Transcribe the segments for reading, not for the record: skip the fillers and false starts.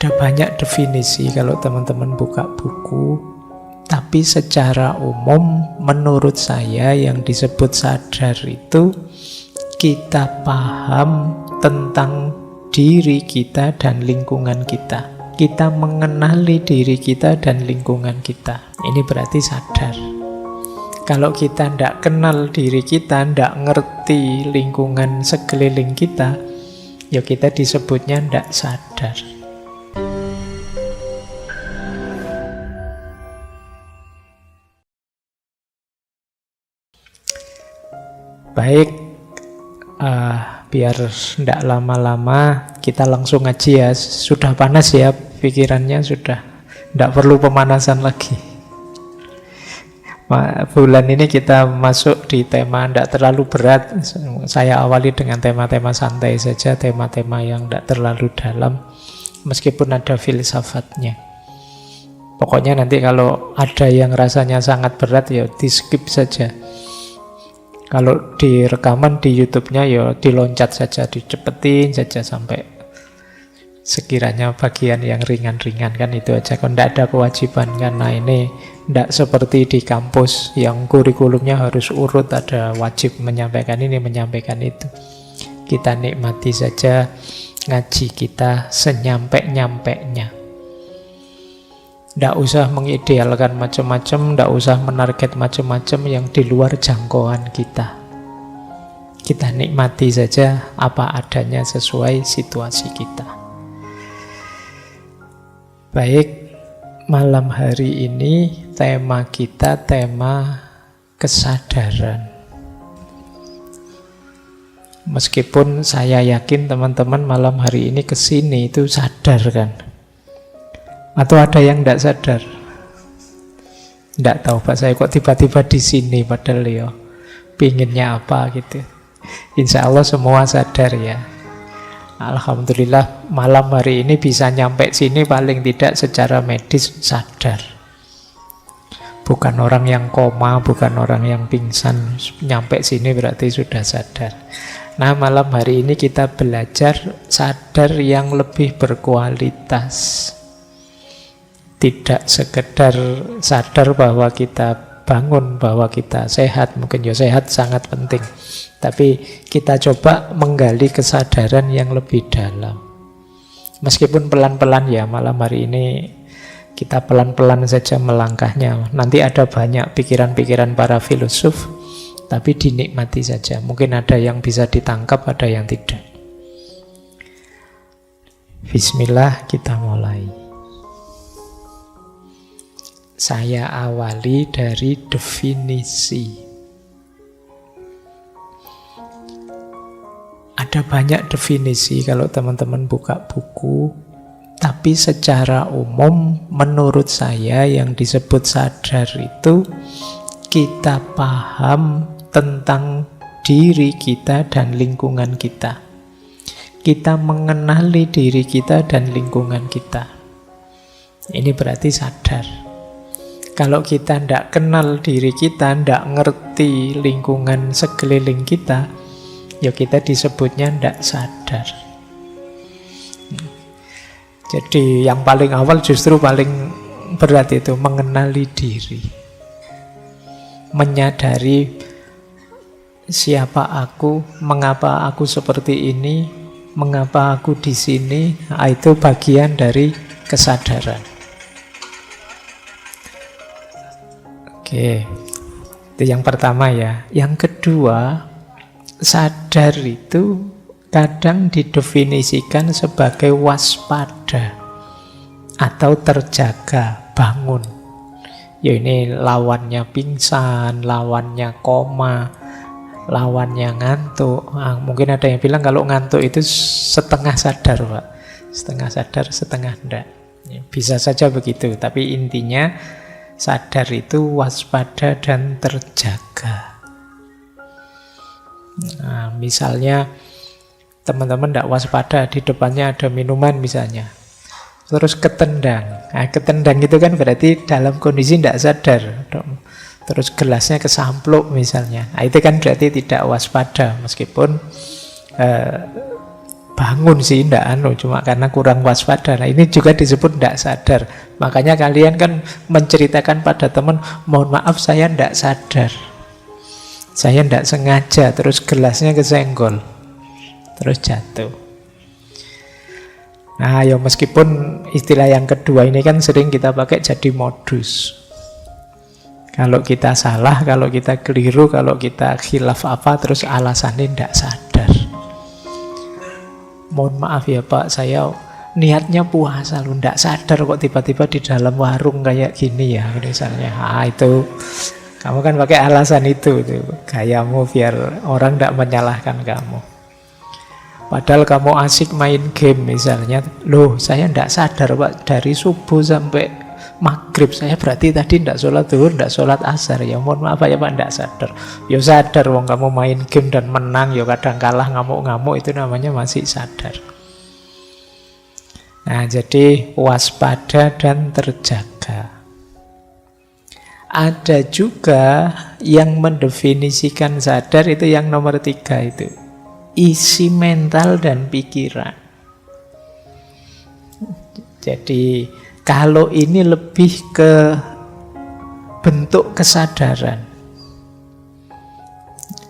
Ada banyak definisi kalau teman-teman buka buku, tapi secara umum menurut saya yang disebut sadar itu kita paham tentang diri kita dan lingkungan kita. Kita mengenali diri kita dan lingkungan kita. Ini berarti sadar. Kalau kita tidak kenal diri kita, tidak ngerti lingkungan sekeliling kita, ya kita disebutnya tidak sadar. Baik, biar tidak lama-lama kita langsung ngaji ya. Sudah panas ya pikirannya, sudah tidak perlu pemanasan lagi. Bulan ini kita masuk di tema tidak terlalu berat. Saya awali dengan tema-tema santai saja, tema-tema yang tidak terlalu dalam, meskipun ada filsafatnya. Pokoknya nanti kalau ada yang rasanya sangat berat ya di skip saja. Kalau di rekaman di YouTube-nya ya diloncat saja, dicepetin saja sampai sekiranya bagian yang ringan-ringan, kan itu aja. Kalau tidak ada kewajiban, karena ini tidak seperti di kampus yang kurikulumnya harus urut, ada wajib menyampaikan ini, menyampaikan itu. Kita nikmati saja ngaji kita senyampe-nyampeknya. Tidak usah mengidealkan macam-macam, tidak usah menarget macam-macam yang di luar jangkauan kita. Kita nikmati saja apa adanya sesuai situasi kita. Baik, malam hari ini tema kita tema kesadaran. Meskipun saya yakin teman-teman malam hari ini kesini itu sadar kan? Atau ada yang tidak sadar? Tidak tahu Pak, saya kok tiba-tiba di sini padahal ya pinginnya apa gitu. Insya Allah semua sadar ya. Alhamdulillah malam hari ini bisa nyampe sini paling tidak secara medis sadar. Bukan orang yang koma, bukan orang yang pingsan. Nyampe sini berarti sudah sadar. Nah, malam hari ini kita belajar sadar yang lebih berkualitas. Tidak sekedar sadar bahwa kita bangun, bahwa kita sehat. Mungkin ya sehat sangat penting, tapi kita coba menggali kesadaran yang lebih dalam. Meskipun pelan-pelan ya, malam hari ini kita pelan-pelan saja melangkahnya. Nanti ada banyak pikiran-pikiran para filosof, tapi dinikmati saja. Mungkin ada yang bisa ditangkap, ada yang tidak. Bismillah, kita mulai. Saya awali dari definisi. Ada banyak definisi kalau teman-teman buka buku, tapi secara umum menurut saya yang disebut sadar itu kita paham tentang diri kita dan lingkungan kita. Kita mengenali diri kita dan lingkungan kita. Ini berarti sadar. Kalau kita tidak kenal diri kita, tidak ngerti lingkungan sekeliling kita, ya kita disebutnya tidak sadar. Jadi yang paling awal justru paling berat itu mengenali diri. Menyadari siapa aku, mengapa aku seperti ini, mengapa aku di sini, itu bagian dari kesadaran. Oke, itu yang pertama ya. Yang kedua, sadar itu kadang didefinisikan sebagai waspada atau terjaga, bangun. Ya ini lawannya pingsan, lawannya koma, lawannya ngantuk. Mungkin ada yang bilang kalau ngantuk itu setengah sadar Pak. Setengah sadar, setengah enggak. Ya, bisa saja begitu, tapi intinya sadar itu waspada dan terjaga. Nah, misalnya teman-teman tidak waspada, di depannya ada minuman misalnya, terus ketendang. Nah, ketendang itu kan berarti dalam kondisi tidak sadar. Terus gelasnya kesampluk misalnya. Nah, itu kan berarti tidak waspada, meskipun bangun sih, ndak cuma karena kurang waspada. Nah, ini juga disebut ndak sadar. Makanya kalian kan menceritakan pada teman, mohon maaf saya ndak sadar, saya ndak sengaja, terus gelasnya kesenggol, terus jatuh. Nah, ya meskipun istilah yang kedua ini kan sering kita pakai jadi modus. Kalau kita salah, kalau kita keliru, kalau kita khilaf apa, terus alasannya ndak sadar. Mohon maaf ya Pak, saya niatnya puasa loh, ndak sadar kok tiba-tiba di dalam warung kayak gini ya, misalnya. Itu kamu kan pakai alasan itu gayamu biar orang ndak menyalahkan kamu. Padahal kamu asik main game misalnya, loh saya ndak sadar Pak, dari subuh sampai maghrib saya berarti tadi ndak sholat zuhur, ndak sholat asar. Ya mohon maaf ya Pak, ndak sadar. Ya sadar, wong kamu main game dan menang, ya kadang kalah ngamuk-ngamuk, itu namanya masih sadar. Nah, jadi waspada dan terjaga. Ada juga yang mendefinisikan sadar, itu yang nomor 3 itu, isi mental dan pikiran. Jadi kalau ini lebih ke bentuk kesadaran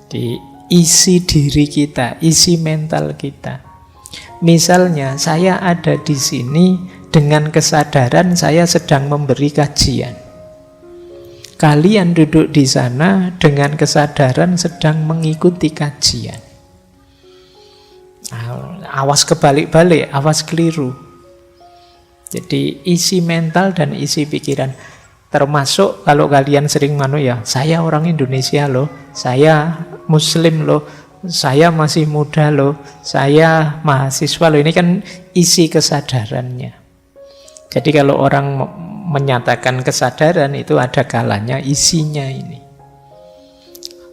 di isi diri kita, isi mental kita. Misalnya saya ada di sini dengan kesadaran saya sedang memberi kajian. Kalian duduk di sana dengan kesadaran sedang mengikuti kajian. Awas kebalik-balik, awas keliru. Jadi isi mental dan isi pikiran. Termasuk kalau kalian sering saya orang Indonesia loh, saya Muslim loh, saya masih muda loh, saya mahasiswa loh. Ini kan isi kesadarannya. Jadi kalau orang menyatakan kesadaran itu ada kalanya isinya ini.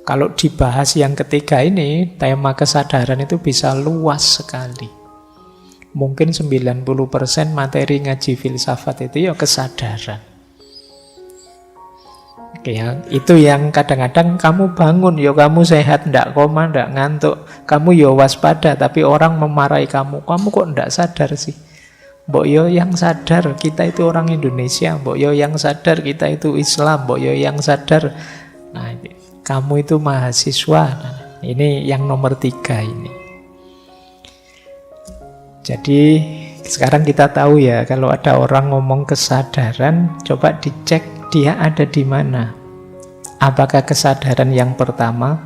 Kalau dibahas yang ketiga ini, tema kesadaran itu bisa luas sekali. Mungkin 90% materi ngaji filsafat itu ya kesadaran. Ya, itu yang kadang-kadang kamu bangun, ya kamu sehat, ndak koma, ndak ngantuk, kamu ya waspada, tapi orang memarahi kamu kok ndak sadar sih? Mbok yo yang sadar kita itu orang Indonesia, mbok yo yang sadar kita itu Islam, mbok yo yang sadar. Nah, kamu itu mahasiswa. Nah, ini yang nomor 3 ini. Jadi sekarang kita tahu ya, kalau ada orang ngomong kesadaran, coba dicek dia ada di mana. Apakah kesadaran yang pertama,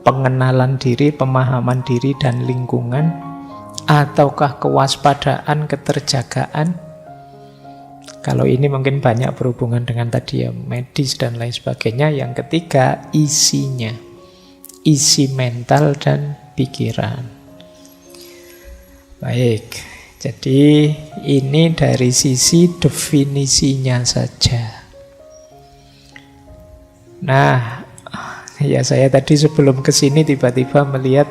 pengenalan diri, pemahaman diri dan lingkungan, ataukah kewaspadaan, keterjagaan? Kalau ini mungkin banyak berhubungan dengan tadi ya, medis dan lain sebagainya. Yang ketiga, isinya, isi mental dan pikiran. Baik, jadi ini dari sisi definisinya saja. Nah, ya saya tadi sebelum kesini tiba-tiba melihat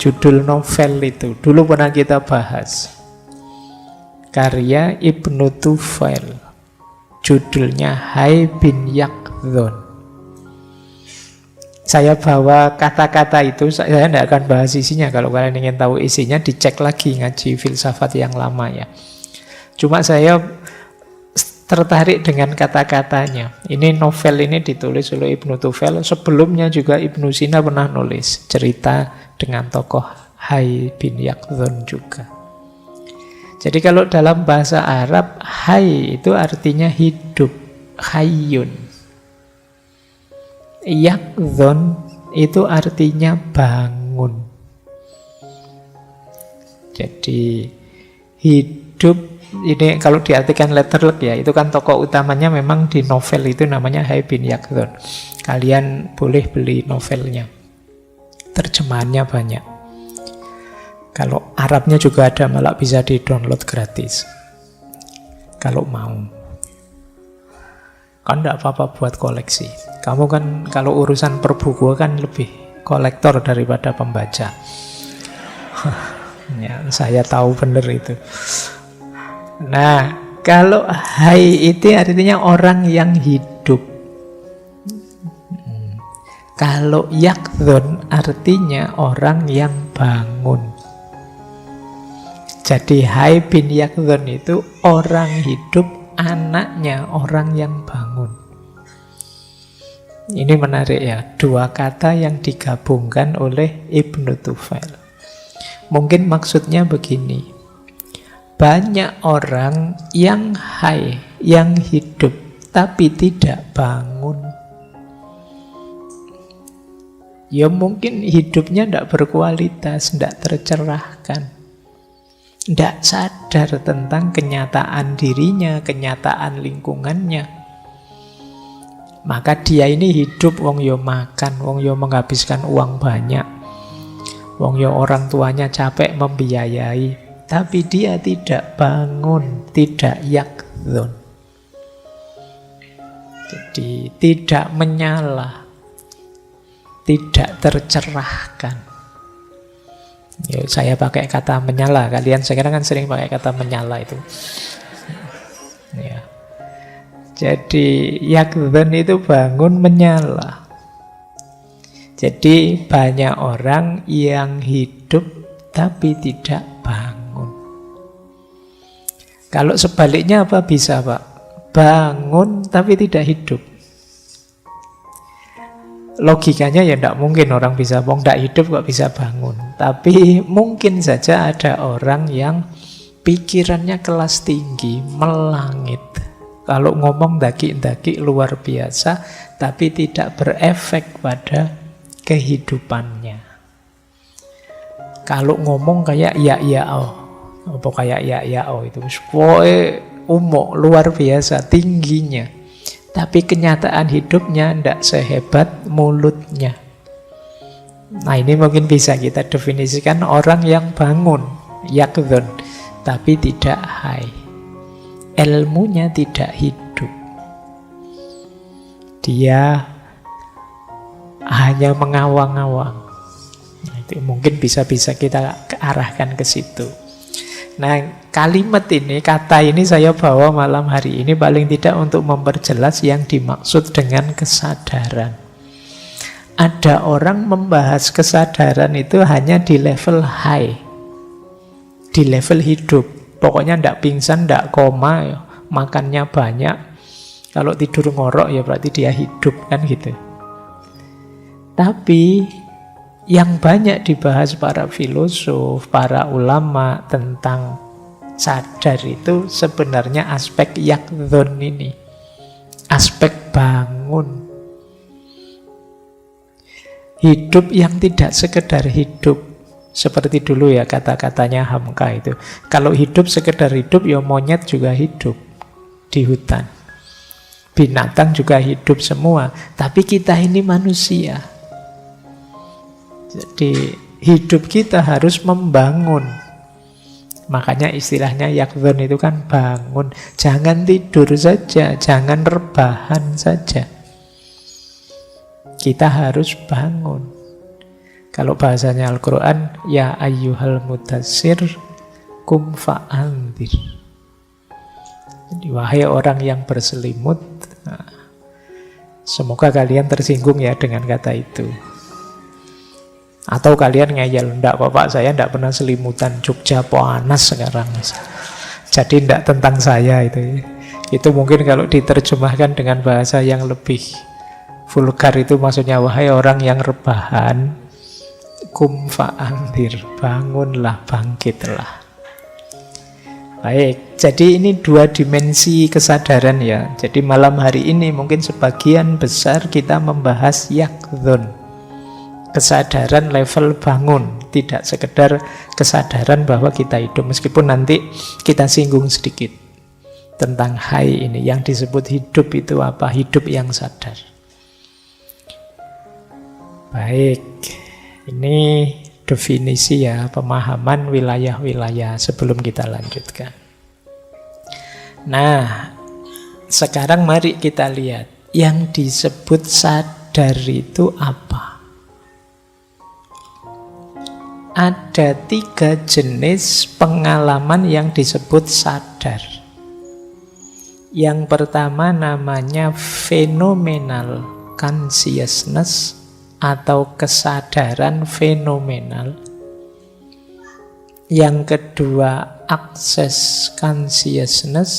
judul novel itu. Dulu pernah kita bahas. Karya Ibnu Tufail. Judulnya Hai bin Yaqdhan. Saya bawa kata-kata itu, saya tidak akan bahas isinya. Kalau kalian ingin tahu isinya, dicek lagi ngaji filsafat yang lama ya. Cuma saya tertarik dengan kata-katanya. Ini novel ini ditulis oleh Ibnu Tufail. Sebelumnya juga Ibnu Sina pernah nulis cerita dengan tokoh Hai bin Yaqdhan juga. Jadi kalau dalam bahasa Arab, Hai itu artinya hidup, hayyun. Yaqdhan itu artinya bangun. Jadi hidup ini kalau diartikan letterlek ya, itu kan tokoh utamanya memang di novel itu namanya Hai bin Yaqdhan. Kalian boleh beli novelnya. Terjemahannya banyak. Kalau Arabnya juga ada, malah bisa di-download gratis. Kalau mau. Kan enggak apa-apa buat koleksi. Kamu kan kalau urusan perbukuan kan lebih kolektor daripada pembaca. Ya, saya tahu benar itu. Nah, kalau Hai itu artinya orang yang hidup. Kalau Yaqdhan artinya orang yang bangun. Jadi Hai bin Yaqdhan itu orang hidup, anaknya orang yang bangun. Ini menarik ya, dua kata yang digabungkan oleh Ibnu Tufail. Mungkin maksudnya begini, banyak orang yang hai, yang hidup, tapi tidak bangun. Ya mungkin hidupnya tidak berkualitas, tidak tercerahkan, tidak sadar tentang kenyataan dirinya, kenyataan lingkungannya. Maka dia ini hidup, wong yo makan, wong yo menghabiskan uang banyak, wong yo orang tuanya capek membiayai, tapi dia tidak bangun, tidak yaqdhun. Jadi tidak menyala, tidak tercerahkan. Ya, saya pakai kata menyala, kalian sekarang kan sering pakai kata menyala itu. Ya. Jadi yaqdhun itu bangun, menyala. Jadi banyak orang yang hidup tapi tidak bangun. Kalau sebaliknya apa bisa, Pak? Bangun tapi tidak hidup. Logikanya ya tidak mungkin orang bisa tidak hidup kok bisa bangun. Tapi mungkin saja ada orang yang pikirannya kelas tinggi, melangit. Kalau ngomong daki-daki luar biasa, tapi tidak berefek pada kehidupannya. Kalau ngomong kayak apa kayak itu, pokoknya umum luar biasa tingginya, tapi kenyataan hidupnya tidak sehebat mulutnya. Nah ini mungkin bisa kita definisikan orang yang bangun, yaqdhun, tapi tidak hai. Ilmunya tidak hidup. Dia hanya mengawang-awang. Nah, itu mungkin bisa-bisa kita arahkan ke situ. Nah, kalimat ini, kata ini saya bawa malam hari ini paling tidak untuk memperjelas yang dimaksud dengan kesadaran. Ada orang membahas kesadaran itu hanya di level high, di level hidup. Pokoknya ndak pingsan, ndak koma, ya. Makannya banyak. Kalau tidur ngorok ya berarti dia hidup, kan gitu. Tapi yang banyak dibahas para filosof, para ulama tentang sadar itu sebenarnya aspek yaqdhun ini. Aspek bangun. Hidup yang tidak sekedar hidup. Seperti dulu ya kata-katanya Hamka itu. Kalau hidup sekedar hidup, ya monyet juga hidup di hutan. Binatang juga hidup semua. Tapi kita ini manusia. Jadi hidup kita harus membangun. Makanya istilahnya yaqdhun itu kan bangun. Jangan tidur saja, jangan rebahan saja. Kita harus bangun. Kalau bahasanya Al-Quran, ya ayyuhal mudassir kum fa'andir. Jadi wahai orang yang berselimut, nah, semoga kalian tersinggung ya dengan kata itu. Atau kalian ngeyel, enggak Bapak, saya enggak pernah selimutan, Jogja panas sekarang. Jadi enggak tentang saya itu. Itu mungkin kalau diterjemahkan dengan bahasa yang lebih vulgar itu maksudnya wahai orang yang rebahan, kum fa'andir, bangunlah, bangkitlah. Baik, jadi ini dua dimensi kesadaran ya. Jadi malam hari ini mungkin sebagian besar kita membahas yaqdhun, kesadaran level bangun, tidak sekedar kesadaran bahwa kita hidup. Meskipun nanti kita singgung sedikit tentang hai ini, yang disebut hidup itu apa, hidup yang sadar. Baik, ini definisi ya, pemahaman wilayah-wilayah sebelum kita lanjutkan. Nah, sekarang mari kita lihat yang disebut sadar itu apa. Ada 3 jenis pengalaman yang disebut sadar. Yang pertama namanya phenomenal consciousness atau kesadaran fenomenal. Yang kedua access consciousness,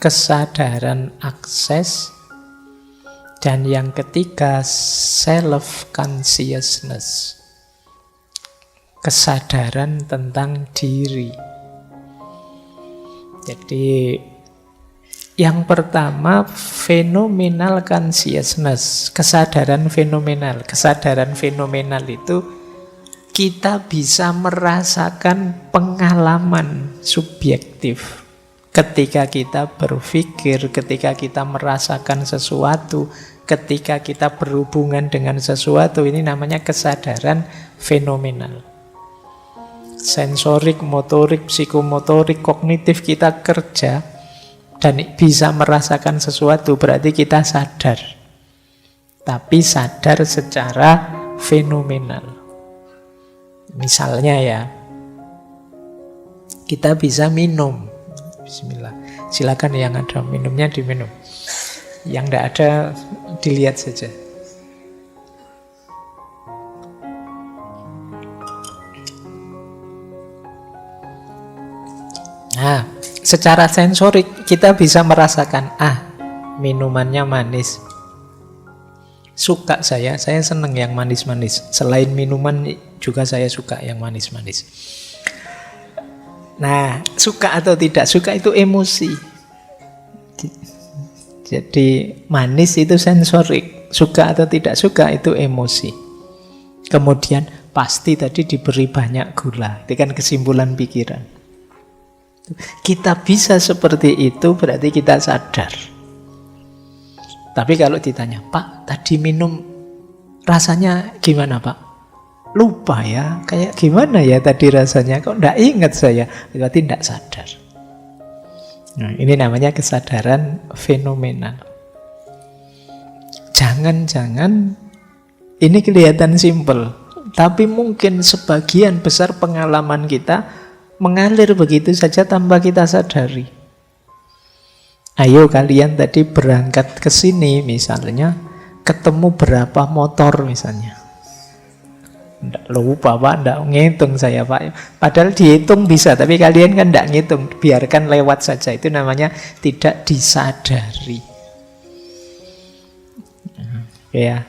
kesadaran akses. Dan yang ketiga, self consciousness, kesadaran tentang diri. Jadi yang pertama, phenomenal consciousness, kesadaran fenomenal. Kesadaran fenomenal itu kita bisa merasakan pengalaman subjektif. Ketika kita berpikir, ketika kita merasakan sesuatu, ketika kita berhubungan dengan sesuatu, ini namanya kesadaran fenomenal. Sensorik, motorik, psikomotorik, kognitif kita kerja dan bisa merasakan sesuatu, berarti kita sadar. Tapi sadar secara fenomenal. Misalnya ya, kita bisa minum. Bismillah. Silakan yang ada minumnya diminum. Yang tidak ada dilihat saja. Nah, secara sensorik kita bisa merasakan, minumannya manis. Suka saya senang yang manis-manis. Selain minuman juga saya suka yang manis-manis. Nah, suka atau tidak suka itu emosi. Jadi manis itu sensorik, suka atau tidak suka itu emosi. Kemudian pasti tadi diberi banyak gula, itu kan kesimpulan pikiran. Kita bisa seperti itu berarti kita sadar. Tapi kalau ditanya, Pak, tadi minum rasanya gimana, Pak? Lupa ya, kayak gimana ya tadi rasanya, kok enggak ingat saya, berarti enggak sadar. Nah, ini namanya kesadaran fenomenal. Jangan-jangan ini kelihatan simpel, tapi mungkin sebagian besar pengalaman kita mengalir begitu saja tanpa kita sadari. Ayo kalian tadi berangkat ke sini misalnya, ketemu berapa motor misalnya. Nggak lupa Pak, nggak ngitung saya Pak. Padahal dihitung bisa, tapi kalian kan nggak ngitung, biarkan lewat saja. Itu namanya tidak disadari. Ya,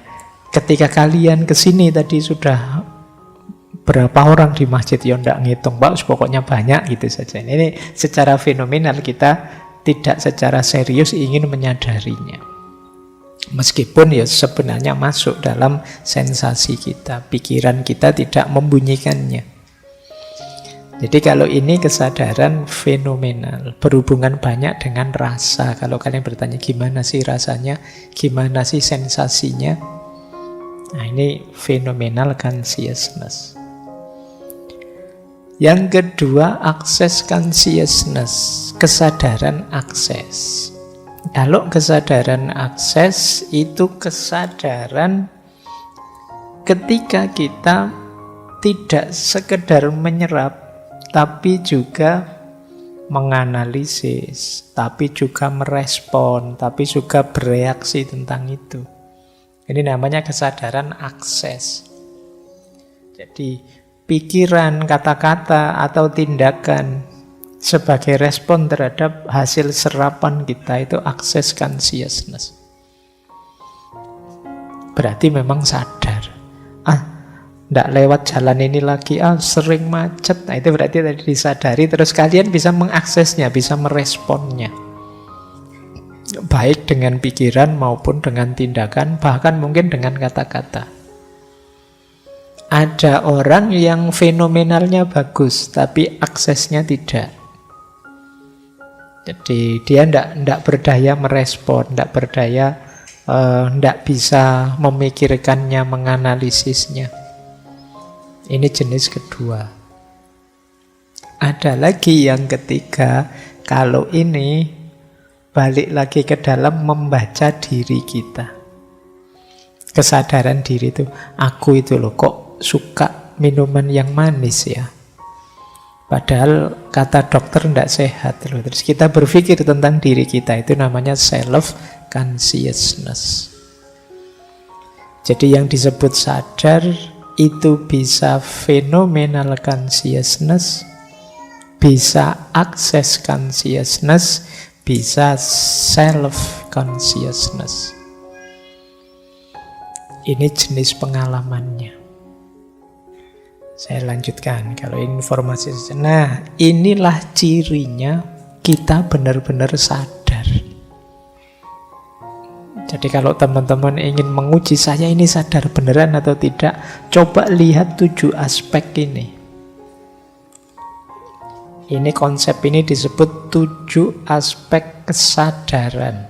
ketika kalian kesini tadi sudah berapa orang di masjid, ya nggak ngitung Pak, pokoknya banyak gitu saja. Ini secara fenomenal kita tidak secara serius ingin menyadarinya. Meskipun ya sebenarnya masuk dalam sensasi kita, pikiran kita tidak membunyikannya. Jadi kalau ini kesadaran fenomenal, berhubungan banyak dengan rasa. Kalau kalian bertanya gimana sih rasanya, gimana sih sensasinya, nah ini phenomenal consciousness. Yang kedua, access consciousness, kesadaran akses. Kalau kesadaran akses itu kesadaran ketika kita tidak sekedar menyerap, tapi juga menganalisis, tapi juga merespon, tapi juga bereaksi tentang itu. Ini namanya kesadaran akses. Jadi pikiran, kata-kata, atau tindakan sebagai respon terhadap hasil serapan kita itu access consciousness. Berarti memang sadar. Nggak lewat jalan ini lagi, sering macet. Nah itu berarti tadi disadari, terus kalian bisa mengaksesnya, bisa meresponnya. Baik dengan pikiran maupun dengan tindakan, bahkan mungkin dengan kata-kata. Ada orang yang fenomenalnya bagus, tapi aksesnya tidak. Jadi dia tidak berdaya merespon, tidak berdaya, tidak bisa memikirkannya, menganalisisnya. Ini jenis kedua. Ada lagi yang ketiga, kalau ini balik lagi ke dalam membaca diri kita. Kesadaran diri itu, aku itu loh kok suka minuman yang manis ya. Padahal kata dokter tidak sehat loh. Terus kita berpikir tentang diri kita, itu namanya self consciousness. Jadi yang disebut sadar itu bisa phenomenal consciousness, bisa access consciousness, bisa self consciousness. Ini jenis pengalamannya. Saya lanjutkan. Kalau informasi, nah inilah cirinya kita benar-benar sadar. Jadi kalau teman-teman ingin menguji saya ini sadar beneran atau tidak, coba lihat 7 aspek ini. Ini konsep ini disebut 7 aspek kesadaran.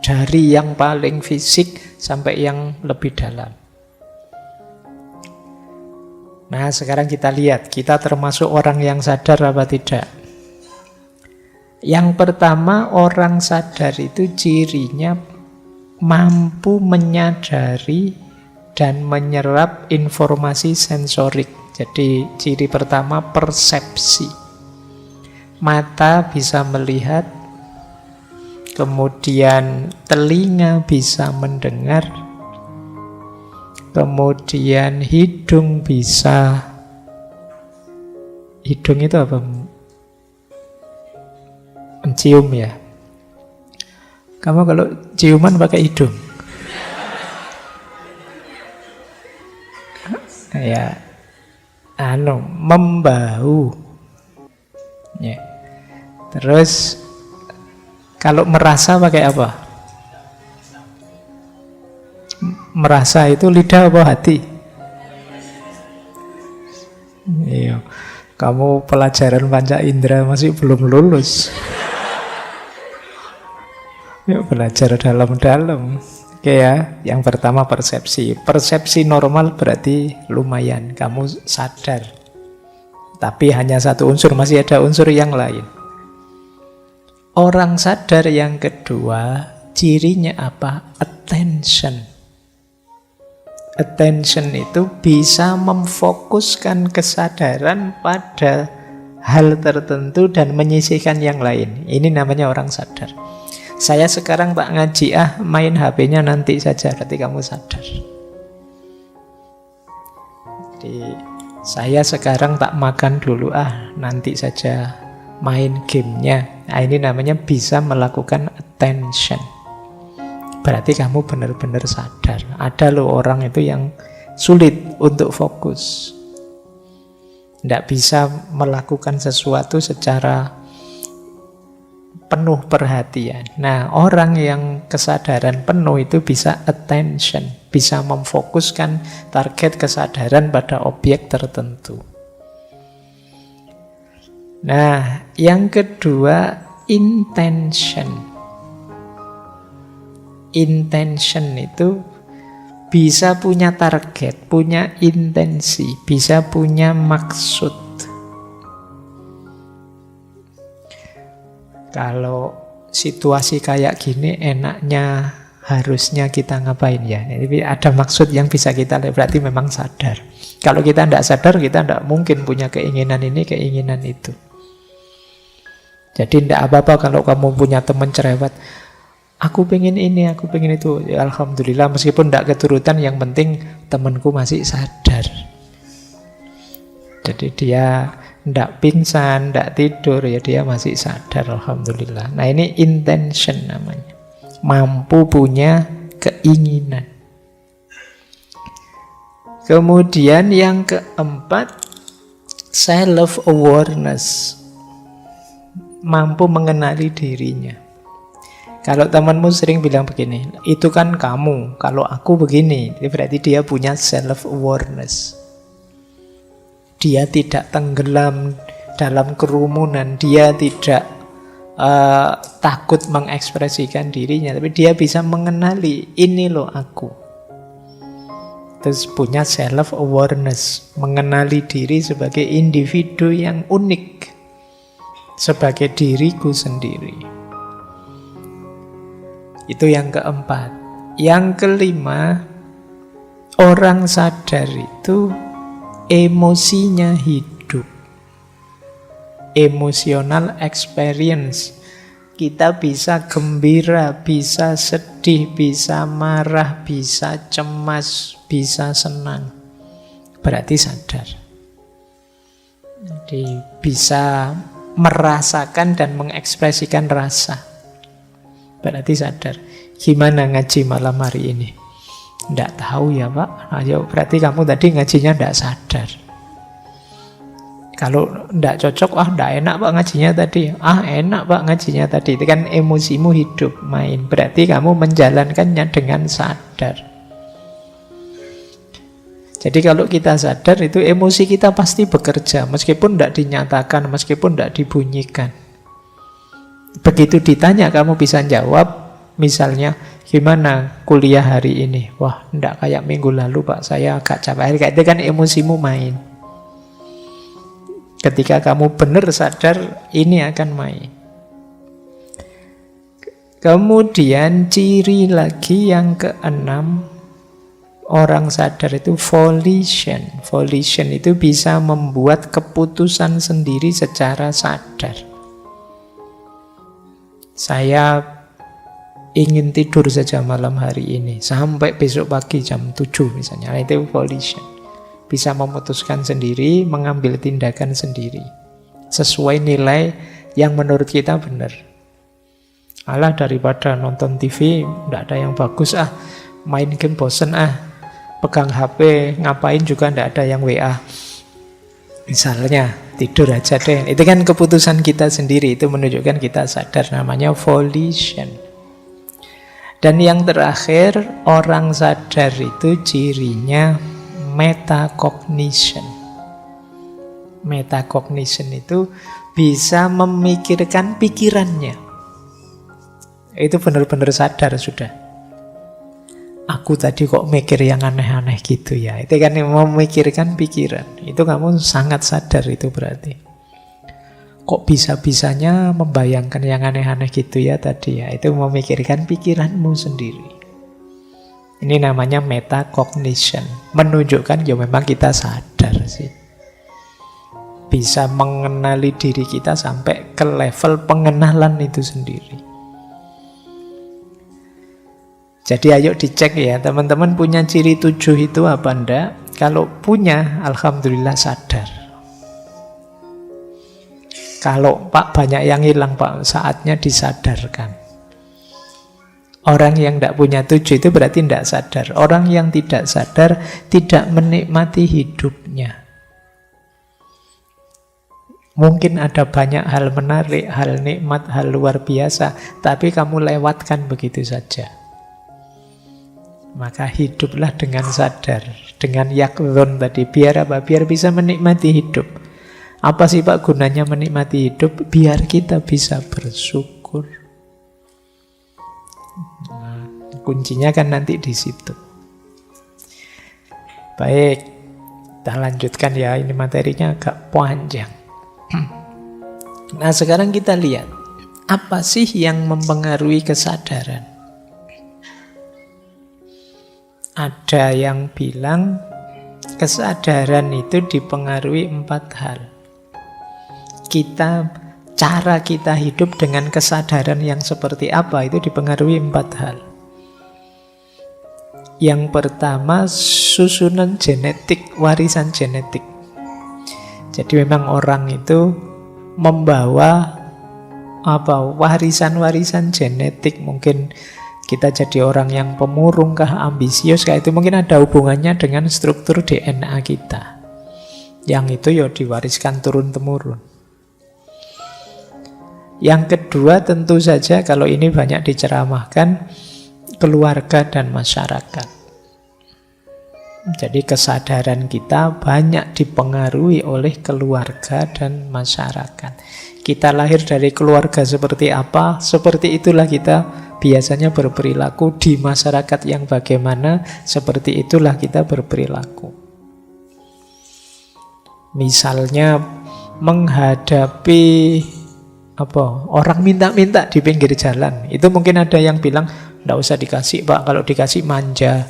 Dari yang paling fisik sampai yang lebih dalam. Nah, sekarang kita lihat, kita termasuk orang yang sadar apa tidak? Yang pertama, orang sadar itu cirinya mampu menyadari dan menyerap informasi sensorik. Jadi, ciri pertama persepsi. Mata bisa melihat, kemudian telinga bisa mendengar, kemudian hidung bisa, hidung itu apa? Mencium ya. Kamu kalau ciuman pakai hidung? Ya, membau. Ya. Terus kalau merasa pakai apa? Merasa itu lidah apa hati? Iya. Kamu pelajaran panca indera masih belum lulus. Yuk belajar dalam-dalam. Oke ya, yang pertama persepsi. Persepsi normal berarti lumayan, kamu sadar. Tapi hanya satu unsur, masih ada unsur yang lain. Orang sadar yang kedua, cirinya apa? Attention. Attention itu bisa memfokuskan kesadaran pada hal tertentu dan menyisihkan yang lain. Ini namanya orang sadar. Saya sekarang tak ngaji, main HP-nya nanti saja, berarti kamu sadar. Jadi, saya sekarang tak makan dulu, nanti saja main gamenya. Nah, ini namanya bisa melakukan attention. Berarti kamu benar-benar sadar. Ada loh orang itu yang sulit untuk fokus. Tidak bisa melakukan sesuatu secara penuh perhatian. Nah, orang yang kesadaran penuh itu bisa attention, bisa memfokuskan target kesadaran pada objek tertentu. Nah, yang kedua, intention. Intention itu bisa punya target, punya intensi, bisa punya maksud. Kalau situasi kayak gini enaknya harusnya kita ngapain ya? Jadi ada maksud yang bisa kita lihat, berarti memang sadar. Kalau kita tidak sadar, kita tidak mungkin punya keinginan ini, keinginan itu. Jadi tidak apa-apa kalau kamu punya teman cerewet, aku pengen ini, aku pengen itu. Ya, alhamdulillah, meskipun tidak keturutan, yang penting temanku masih sadar. Jadi dia tidak pingsan, tidak tidur, ya dia masih sadar, alhamdulillah. Nah, ini intention namanya. Mampu punya keinginan. Kemudian yang keempat, self-awareness. Mampu mengenali dirinya. Kalau temanmu sering bilang begini, itu kan kamu, kalau aku begini, berarti dia punya self-awareness. Dia tidak tenggelam dalam kerumunan, dia tidak takut mengekspresikan dirinya, tapi dia bisa mengenali, ini loh aku. Terus punya self-awareness, mengenali diri sebagai individu yang unik, sebagai diriku sendiri. Itu yang keempat. Yang kelima, orang sadar itu emosinya hidup. Emotional experience. Kita bisa gembira, bisa sedih, bisa marah, bisa cemas, bisa senang. Berarti sadar. Jadi bisa merasakan dan mengekspresikan rasa. Berarti sadar. Gimana ngaji malam hari ini? Nggak tahu ya Pak. Ayo, berarti kamu tadi ngajinya nggak sadar. Kalau nggak cocok, nggak enak Pak ngajinya tadi. Enak Pak ngajinya tadi. Itu kan emosimu hidup, main. Berarti kamu menjalankannya dengan sadar. Jadi kalau kita sadar itu emosi kita pasti bekerja. Meskipun tidak dinyatakan, meskipun tidak dibunyikan. Begitu ditanya kamu bisa jawab. Misalnya, gimana kuliah hari ini? Wah, tidak kayak minggu lalu Pak, saya agak capek. Itu kan emosimu main. Ketika kamu benar sadar, ini akan main. Kemudian ciri lagi yang keenam, orang sadar itu volition. Volition itu bisa membuat keputusan sendiri secara sadar. Saya ingin tidur saja malam hari ini sampai besok pagi jam 7 misalnya. Itu volition. Bisa memutuskan sendiri, mengambil tindakan sendiri sesuai nilai yang menurut kita benar. Alah, daripada nonton TV tidak ada yang bagus, main game bosen, pegang HP ngapain juga tidak ada yang WA. Misalnya tidur aja deh. Itu kan keputusan kita sendiri. Itu menunjukkan kita sadar, namanya volition. Dan yang terakhir, orang sadar itu cirinya metacognition. Metacognition itu bisa memikirkan pikirannya. Itu benar-benar sadar sudah. Aku tadi kok mikir yang aneh-aneh gitu ya. Itu kan memikirkan pikiran. Itu kamu sangat sadar itu berarti. Kok bisa-bisanya membayangkan yang aneh-aneh gitu ya tadi ya. Itu memikirkan pikiranmu sendiri. Ini namanya metacognition. Menunjukkan ya memang kita sadar sih. Bisa mengenali diri kita sampai ke level pengenalan itu sendiri. Jadi ayo dicek ya, teman-teman punya ciri 7 itu apa enggak? Kalau punya, alhamdulillah sadar. Kalau Pak banyak yang hilang Pak, saatnya disadarkan. Orang yang tidak punya 7 itu berarti tidak sadar. Orang yang tidak sadar tidak menikmati hidupnya. Mungkin ada banyak hal menarik, hal nikmat, hal luar biasa, tapi kamu lewatkan begitu saja. Maka hiduplah dengan sadar, dengan yakdhon tadi. Biar apa? Biar bisa menikmati hidup. Apa sih Pak gunanya menikmati hidup? Biar kita bisa bersyukur. Nah, kuncinya kan nanti di situ. Baik, kita lanjutkan ya. Ini materinya agak panjang. Nah, sekarang kita lihat apa sih yang mempengaruhi kesadaran. Ada yang bilang kesadaran itu dipengaruhi 4 hal. Cara kita hidup dengan kesadaran yang seperti apa itu dipengaruhi 4 hal. Yang pertama, susunan genetik, warisan genetik. Jadi memang orang itu membawa warisan genetik. Mungkin kita jadi orang yang pemurung kah, ambisius kah, itu mungkin ada hubungannya dengan struktur DNA kita. Yang itu ya diwariskan turun-temurun. Yang kedua tentu saja kalau ini banyak diceramahkan, keluarga dan masyarakat. Jadi kesadaran kita banyak dipengaruhi oleh keluarga dan masyarakat. Kita lahir dari keluarga seperti apa, seperti itulah kita biasanya berperilaku. Di masyarakat yang bagaimana, seperti itulah kita berperilaku. Misalnya menghadapi orang minta-minta di pinggir jalan, itu mungkin ada yang bilang nggak usah dikasih Pak, kalau dikasih manja.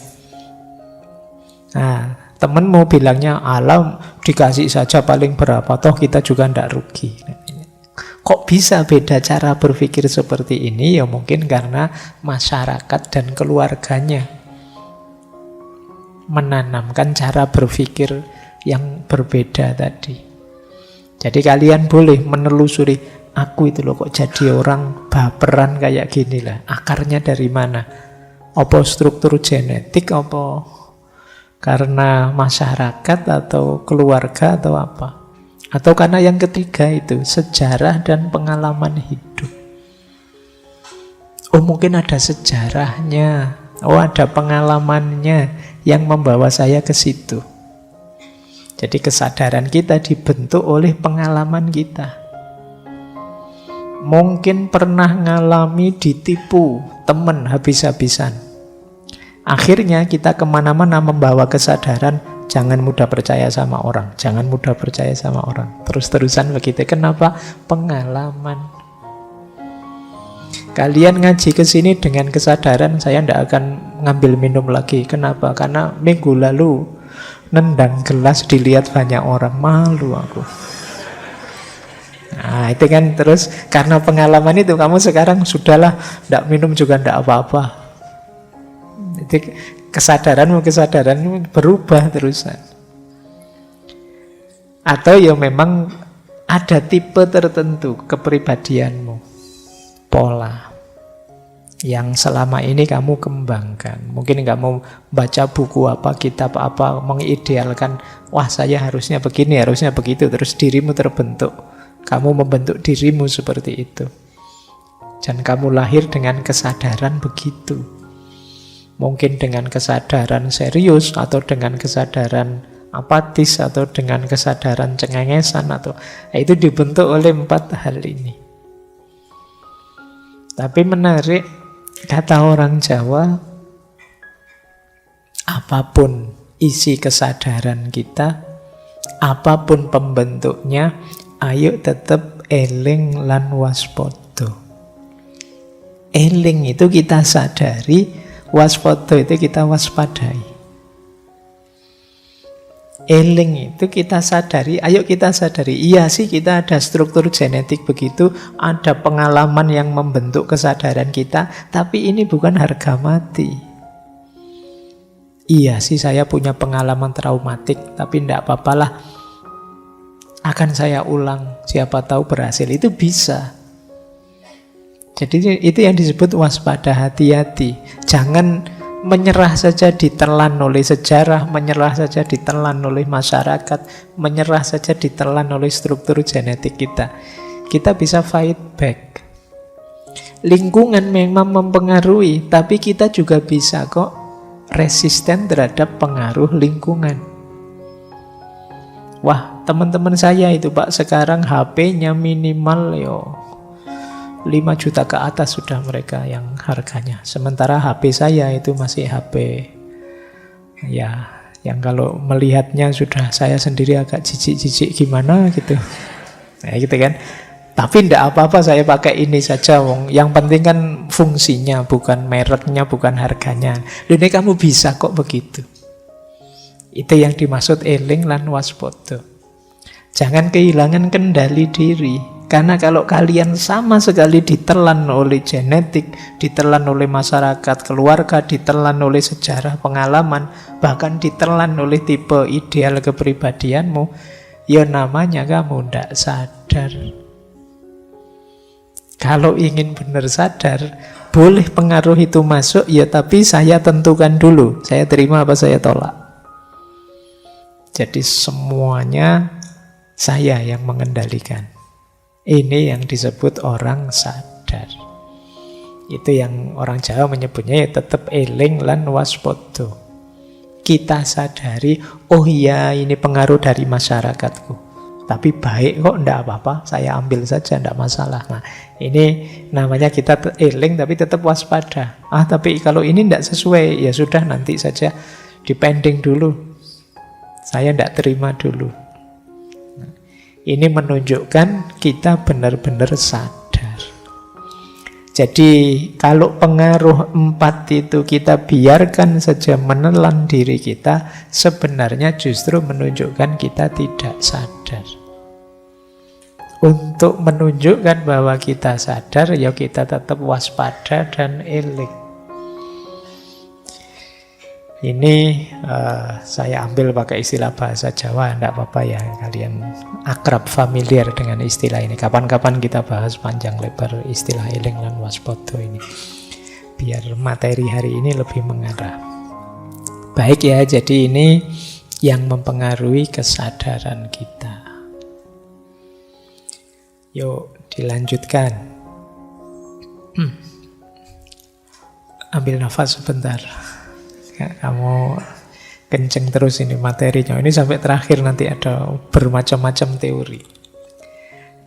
Nah, temenmu bilangnya alam dikasih saja paling berapa, toh kita juga nggak rugi. Kok bisa beda cara berpikir seperti ini? Ya mungkin karena masyarakat dan keluarganya menanamkan cara berpikir yang berbeda tadi. Jadi kalian boleh menelusuri, aku itu loh kok jadi orang baperan kayak gini lah. Akarnya dari mana? Apa struktur genetik, apa karena masyarakat atau keluarga atau apa? Atau karena yang ketiga itu, sejarah dan pengalaman hidup. Oh mungkin ada sejarahnya, oh ada pengalamannya yang membawa saya ke situ. Jadi kesadaran kita dibentuk oleh pengalaman kita. Mungkin pernah ngalami ditipu teman habis-habisan. Akhirnya kita kemana-mana membawa kesadaran, jangan mudah percaya sama orang, jangan mudah percaya sama orang. Terus-terusan begitu. Kenapa? Pengalaman. Kalian ngaji ke sini dengan kesadaran, saya tidak akan ngambil minum lagi. Kenapa? Karena minggu lalu nendang gelas dilihat banyak orang, malu aku. Nah itu kan terus karena pengalaman itu kamu sekarang sudahlah, tidak minum juga tidak apa-apa. Jadi kesadaranmu berubah terusan. Atau ya memang ada tipe tertentu kepribadianmu, pola yang selama ini kamu kembangkan. Mungkin kamu baca buku apa, kitab apa, mengidealkan, wah saya harusnya begini, harusnya begitu. Terus dirimu terbentuk. Kamu membentuk dirimu seperti itu. Dan kamu lahir dengan kesadaran begitu. Mungkin dengan kesadaran serius, atau dengan kesadaran apatis, atau dengan kesadaran cengengesan, atau itu dibentuk oleh 4 hal ini. Tapi menarik, kata orang Jawa, apapun isi kesadaran kita, apapun pembentuknya, ayo tetap eling lan waspada. Eling itu kita sadari, waspada itu kita waspadai. Eling itu kita sadari, ayo kita sadari. Iya sih kita ada struktur genetik begitu, ada pengalaman yang membentuk kesadaran kita, tapi ini bukan harga mati. Iya sih saya punya pengalaman traumatik, tapi tidak apa-apalah, akan saya ulang, siapa tahu berhasil. Itu bisa. Jadi itu yang disebut waspada, hati-hati. Jangan menyerah saja ditelan oleh sejarah, menyerah saja ditelan oleh masyarakat, menyerah saja ditelan oleh struktur genetik kita. Kita bisa fight back. Lingkungan memang mempengaruhi, tapi kita juga bisa kok resisten terhadap pengaruh lingkungan. Wah, teman-teman saya itu Pak, sekarang HP-nya minimal 5 juta ke atas sudah mereka yang harganya. Sementara HP saya itu masih HP ya, yang kalau melihatnya sudah saya sendiri agak jijik-jijik gimana gitu. Nah gitu kan. Tapi tidak apa-apa saya pakai ini saja, wong. Yang penting kan fungsinya, bukan mereknya, bukan harganya. Ini kamu bisa kok begitu. Itu yang dimaksud eling lan waspada. Jangan kehilangan kendali diri. Karena kalau kalian sama sekali ditelan oleh genetik, ditelan oleh masyarakat, keluarga, ditelan oleh sejarah, pengalaman, bahkan ditelan oleh tipe ideal kepribadianmu, ya namanya kamu tidak sadar. Kalau ingin benar sadar, boleh pengaruh itu masuk, ya tapi saya tentukan dulu, saya terima apa saya tolak. Jadi semuanya saya yang mengendalikan. Ini yang disebut orang sadar. Itu yang orang Jawa menyebutnya ya tetap eling lan waspada. Kita sadari, oh iya ini pengaruh dari masyarakatku. Tapi baik kok, enggak apa-apa, saya ambil saja, enggak masalah. Nah, ini namanya kita eling tapi tetap waspada. Tapi kalau ini enggak sesuai, ya sudah nanti saja, dipending dulu. Saya tidak terima dulu. Ini menunjukkan kita benar-benar sadar. Jadi kalau pengaruh 4 itu kita biarkan saja menelan diri kita, sebenarnya justru menunjukkan kita tidak sadar. Untuk menunjukkan bahwa kita sadar, ya kita tetap waspada dan eling. Ini saya ambil pakai istilah bahasa Jawa, tidak apa-apa ya, kalian akrab familiar dengan istilah ini. Kapan-kapan kita bahas panjang lebar istilah eling lan waspada ini, biar materi hari ini lebih mengarah. Baik ya, jadi ini yang mempengaruhi kesadaran kita. Yuk dilanjutkan. Ambil nafas sebentar. Kamu kenceng terus ini materinya. Ini sampai terakhir nanti ada bermacam-macam teori.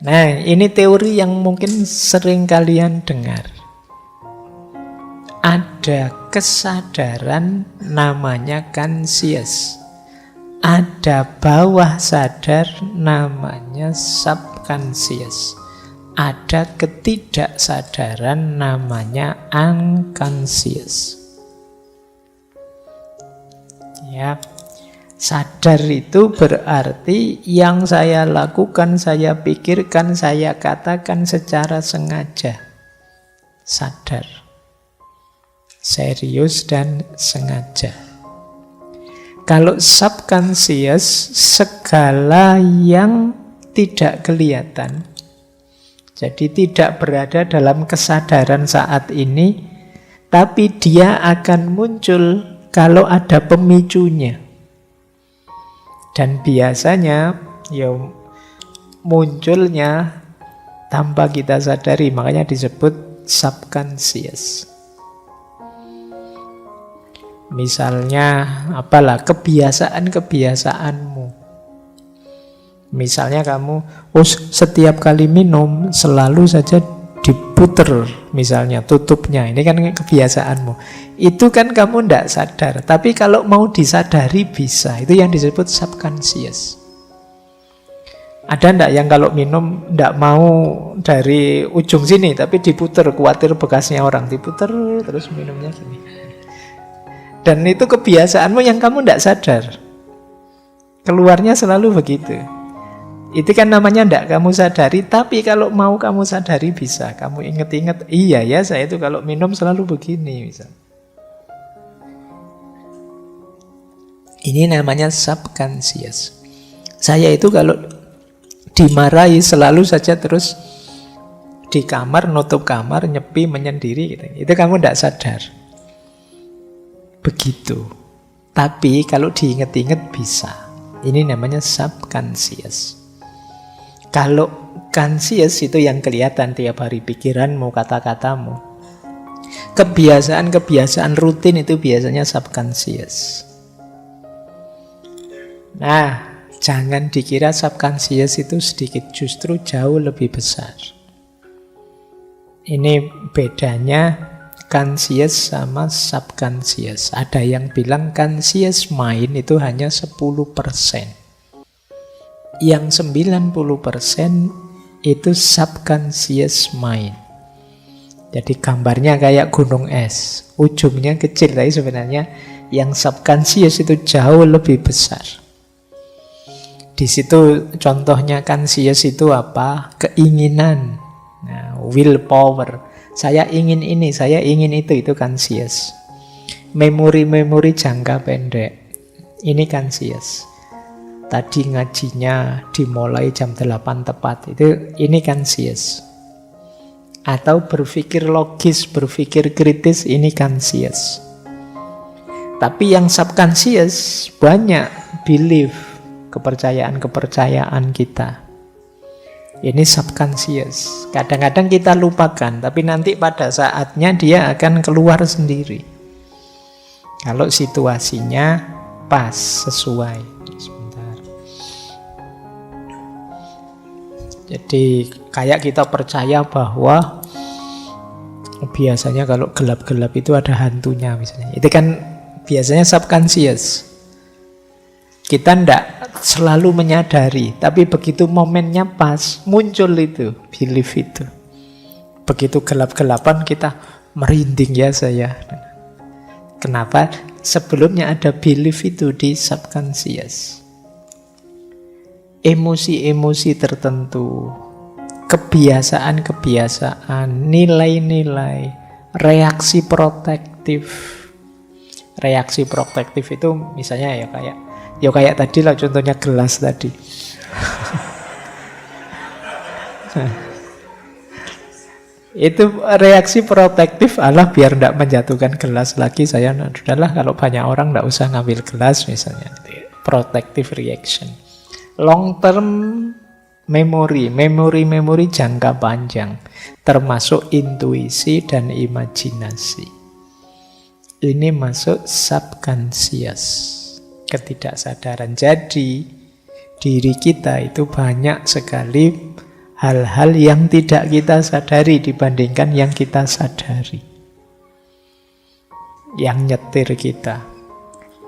Nah, ini teori yang mungkin sering kalian dengar. Ada kesadaran namanya conscious. Ada bawah sadar namanya subconscious. Ada ketidaksadaran namanya unconscious. Ya, sadar itu berarti yang saya lakukan, saya pikirkan, saya katakan secara sengaja. Sadar. Serius dan sengaja. Kalau subconscious, segala yang tidak kelihatan, jadi tidak berada dalam kesadaran saat ini, tapi dia akan muncul kalau ada pemicunya. Dan biasanya ya munculnya tanpa kita sadari, makanya disebut subconscious. Misalnya apalah kebiasaan-kebiasaanmu. Misalnya kamu setiap kali minum selalu saja diputer misalnya tutupnya. Ini kan kebiasaanmu. Itu kan kamu tidak sadar. Tapi kalau mau disadari bisa. Itu yang disebut subconscious. Ada ndak yang kalau minum ndak mau dari ujung sini tapi diputer, khawatir bekasnya orang, diputer terus minumnya gini. Dan itu kebiasaanmu yang kamu ndak sadar. Keluarnya selalu begitu. Itu kan namanya ndak kamu sadari, tapi kalau mau kamu sadari bisa. Kamu inget-inget, iya ya saya itu kalau minum selalu begini misal. Ini namanya subconscious. Saya itu kalau dimarahi selalu saja terus di kamar, nutup kamar, nyepi, menyendiri gitu. Itu kamu ndak sadar. Begitu. Tapi kalau diinget-inget bisa. Ini namanya subconscious. Kalau conscious itu yang kelihatan tiap hari, pikiranmu, kata-katamu. Kebiasaan-kebiasaan rutin itu biasanya subconscious. Nah, jangan dikira subconscious itu sedikit, justru jauh lebih besar. Ini bedanya conscious sama subconscious. Ada yang bilang conscious mind itu hanya 10%. Yang 90% itu subconscious mind. Jadi gambarnya kayak gunung es. Ujungnya kecil, tapi sebenarnya yang subconscious itu jauh lebih besar. Di situ contohnya conscious itu apa? Keinginan. Nah, willpower. Saya ingin ini, saya ingin itu conscious. Memori-memori jangka pendek. Ini conscious. Tadi ngajinya dimulai jam 8 tepat. Ini conscious. Atau berpikir logis, berpikir kritis, ini conscious. Tapi yang subconscious banyak belief, kepercayaan-kepercayaan kita. Ini subconscious. Kadang-kadang kita lupakan, tapi nanti pada saatnya dia akan keluar sendiri. Kalau situasinya pas, sesuai. Jadi kayak kita percaya bahwa biasanya kalau gelap-gelap itu ada hantunya misalnya. Itu kan biasanya subconscious. Kita ndak selalu menyadari, tapi begitu momennya pas, muncul itu, belief itu. Begitu gelap-gelapan kita merinding ya saya. Kenapa? Sebelumnya ada belief itu di subconscious. Emosi-emosi tertentu, kebiasaan-kebiasaan, nilai-nilai, reaksi protektif, Reaksi protektif itu misalnya ya kayak tadi lah contohnya gelas tadi. Itu reaksi protektif Allah biar tidak menjatuhkan gelas lagi. Saya udahlah kalau banyak orang tidak usah ngambil gelas misalnya. Protective reaction. Long term memory jangka panjang, termasuk intuisi dan imajinasi. Ini masuk subconscious, ketidaksadaran. Jadi diri kita itu banyak sekali hal-hal yang tidak kita sadari dibandingkan yang kita sadari, yang nyetir kita.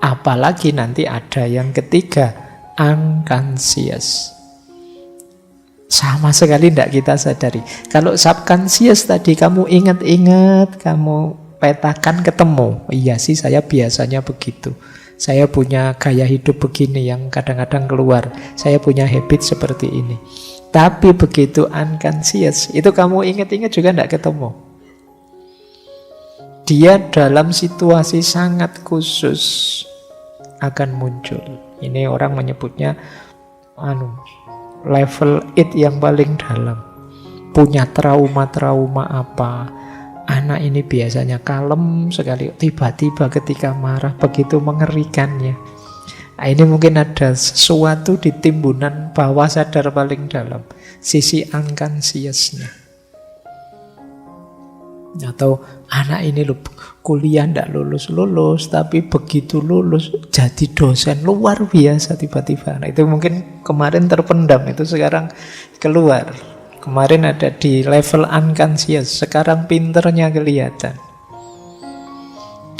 Apalagi nanti ada yang ketiga, unconscious. Sama sekali tidak kita sadari. Kalau subconscious tadi kamu ingat-ingat, kamu petakan ketemu. Iya sih saya biasanya begitu. Saya punya gaya hidup begini yang kadang-kadang keluar. Saya punya habit seperti ini. Tapi begitu unconscious, itu kamu ingat-ingat juga tidak ketemu. Dia dalam situasi sangat khusus akan muncul. Ini orang menyebutnya level 8 yang paling dalam. Punya trauma-trauma apa. Anak ini biasanya kalem sekali. Tiba-tiba ketika marah begitu mengerikannya. Nah, ini mungkin ada sesuatu di timbunan bawah sadar paling dalam, sisi unconsciousnya. Atau anak ini kuliah tidak lulus-lulus, tapi begitu lulus jadi dosen luar biasa tiba-tiba. Nah, itu mungkin kemarin terpendam, itu sekarang keluar. Kemarin ada di level unconscious, sekarang pinternya kelihatan.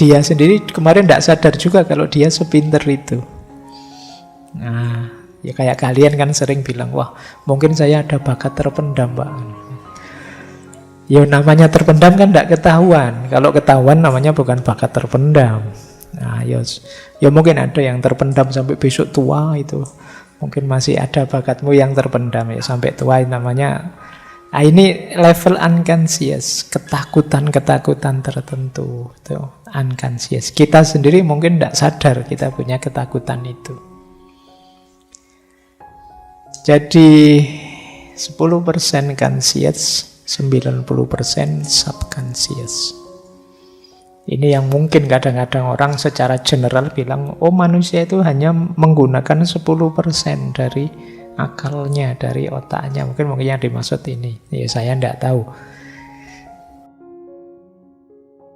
Dia sendiri kemarin tidak sadar juga kalau dia sepinter itu. Nah, ya kayak kalian kan sering bilang, wah mungkin saya ada bakat terpendam, Pak. Ya namanya terpendam kan tidak ketahuan. Kalau ketahuan namanya bukan bakat terpendam. Nah, ya mungkin ada yang terpendam sampai besok tua itu. Mungkin masih ada bakatmu yang terpendam ya sampai tua namanya. Nah, ini level unconscious, ketakutan-ketakutan tertentu itu unconscious. Kita sendiri mungkin tidak sadar kita punya ketakutan itu. Jadi 10% conscious, 90% subconscious. Ini yang mungkin kadang-kadang orang secara general bilang, oh manusia itu hanya menggunakan 10% dari akalnya, dari otaknya. Mungkin yang dimaksud ini. Ya saya tidak tahu.